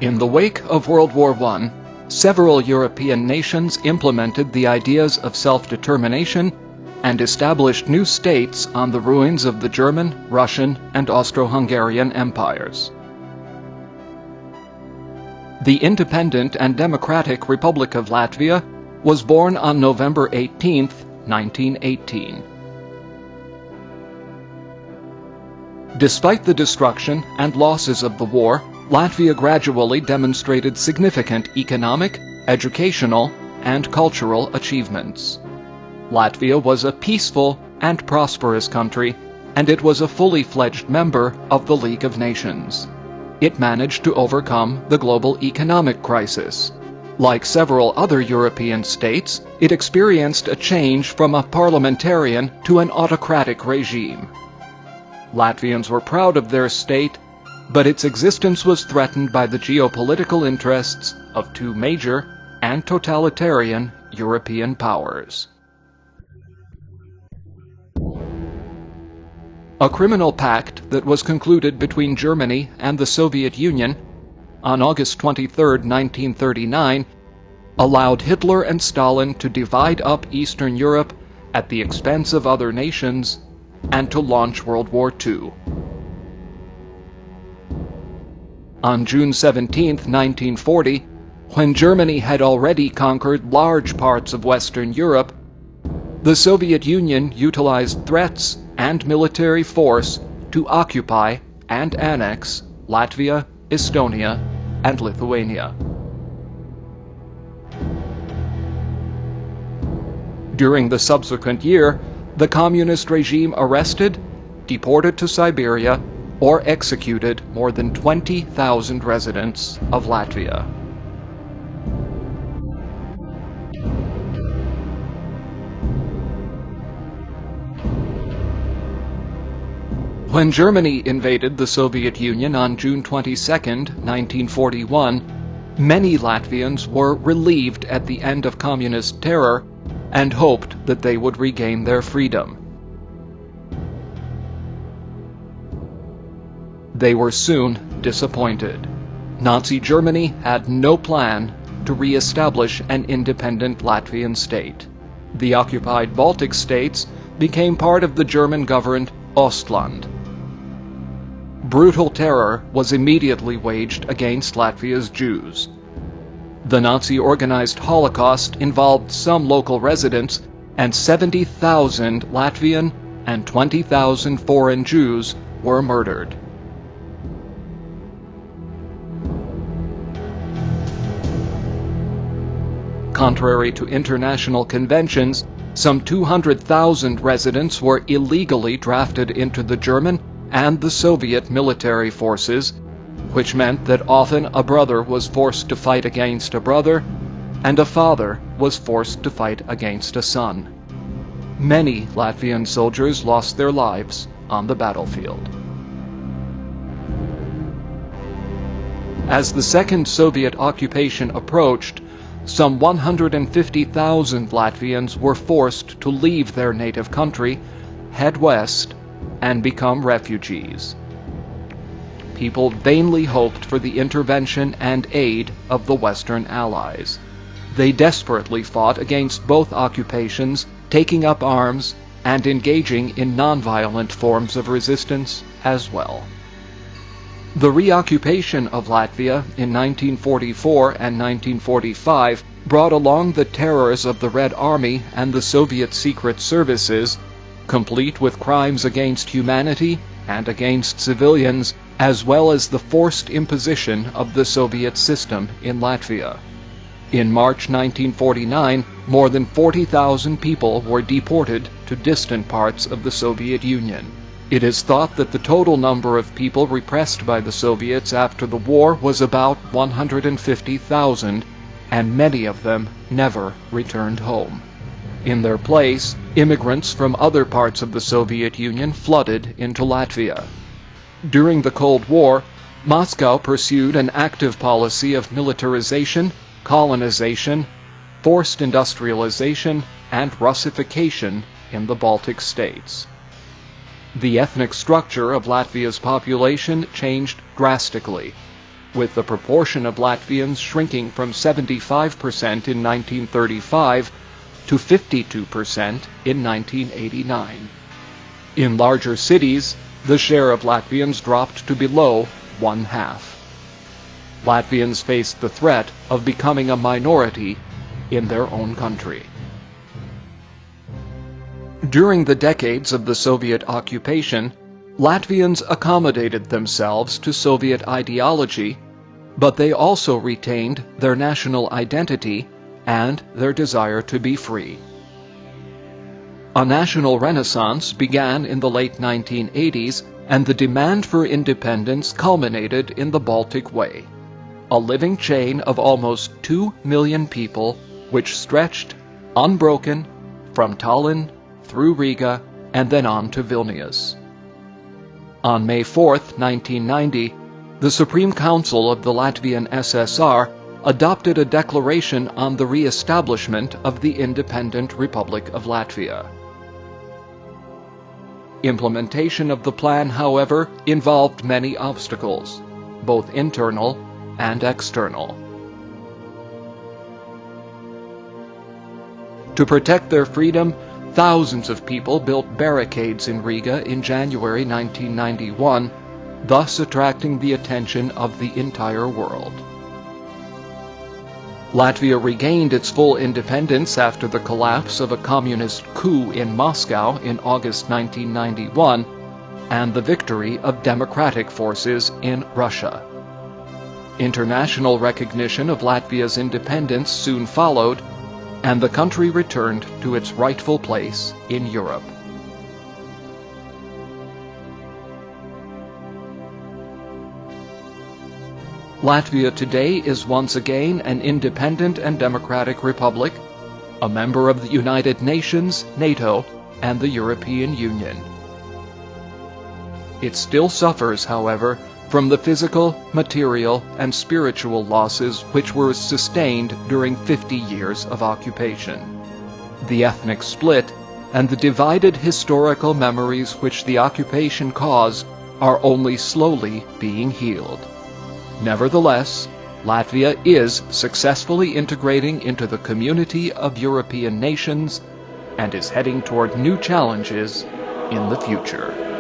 In the wake of World War I, several European nations implemented the ideas of self-determination and established new states on the ruins of the German, Russian, and Austro-Hungarian empires. The independent and democratic Republic of Latvia was born on November 18, 1918. Despite the destruction and losses of the war, Latvia gradually demonstrated significant economic, educational, and cultural achievements. Latvia was a peaceful and prosperous country, and it was a fully fledged member of the League of Nations. It managed to overcome the global economic crisis. Like several other European states, it experienced a change from a parliamentarian to an autocratic regime. Latvians were proud of their state, but its existence was threatened by the geopolitical interests of two major and totalitarian European powers. A criminal pact that was concluded between Germany and the Soviet Union on August 23, 1939, allowed Hitler and Stalin to divide up Eastern Europe at the expense of other nations and to launch World War II. On June 17, 1940, when Germany had already conquered large parts of Western Europe, the Soviet Union utilized threats and military force to occupy and annex Latvia, Estonia, and Lithuania. During the subsequent year, the communist regime arrested, deported to Siberia, or executed more than 20,000 residents of Latvia. When Germany invaded the Soviet Union on June 22, 1941, many Latvians were relieved at the end of communist terror and hoped that they would regain their freedom. They were soon disappointed. Nazi Germany had no plan to re-establish an independent Latvian state. The occupied Baltic states became part of the German-governed Ostland. Brutal terror was immediately waged against Latvia's Jews. The Nazi-organized Holocaust involved some local residents, and 70,000 Latvian and 20,000 foreign Jews were murdered. Contrary to international conventions, some 200,000 residents were illegally drafted into the German and the Soviet military forces, which meant that often a brother was forced to fight against a brother, and a father was forced to fight against a son. Many Latvian soldiers lost their lives on the battlefield. As the second Soviet occupation approached, some 150,000 Latvians were forced to leave their native country, head west, and become refugees. People vainly hoped for the intervention and aid of the Western Allies. They desperately fought against both occupations, taking up arms and engaging in nonviolent forms of resistance as well. The reoccupation of Latvia in 1944 and 1945 brought along the terrors of the Red Army and the Soviet secret services, complete with crimes against humanity and against civilians, as well as the forced imposition of the Soviet system in Latvia. In March 1949, more than 40,000 people were deported to distant parts of the Soviet Union. It is thought that the total number of people repressed by the Soviets after the war was about 150,000, and many of them never returned home. In their place, immigrants from other parts of the Soviet Union flooded into Latvia. During the Cold War, Moscow pursued an active policy of militarization, colonization, forced industrialization, and Russification in the Baltic states. The ethnic structure of Latvia's population changed drastically. with the proportion of Latvians shrinking from 75% in 1935 to 52% in 1989. In larger cities, the share of Latvians dropped to below one-half. Latvians faced the threat of becoming a minority in their own country. During the decades of the Soviet occupation, Latvians accommodated themselves to Soviet ideology, but they also retained their national identity and their desire to be free. A national renaissance began in the late 1980s, and the demand for independence culminated in the Baltic Way, a living chain of almost 2 million people which stretched, unbroken, from Tallinn through Riga and then on to Vilnius. On May 4, 1990, the Supreme Council of the Latvian SSR adopted a declaration on the re-establishment of the independent Republic of Latvia. Implementation of the plan, however, involved many obstacles, both internal and external. To protect their freedom, thousands of people built barricades in Riga in January 1991, thus attracting the attention of the entire world. Latvia regained its full independence after the collapse of a communist coup in Moscow in August 1991 and the victory of democratic forces in Russia. International recognition of Latvia's independence soon followed, and the country returned to its rightful place in Europe. Latvia today is once again an independent and democratic republic, a member of the United Nations, NATO, and the European Union. It still suffers, however, from the physical, material, and spiritual losses which were sustained during 50 years of occupation. The ethnic split and the divided historical memories which the occupation caused are only slowly being healed. Nevertheless, Latvia is successfully integrating into the community of European nations and is heading toward new challenges in the future.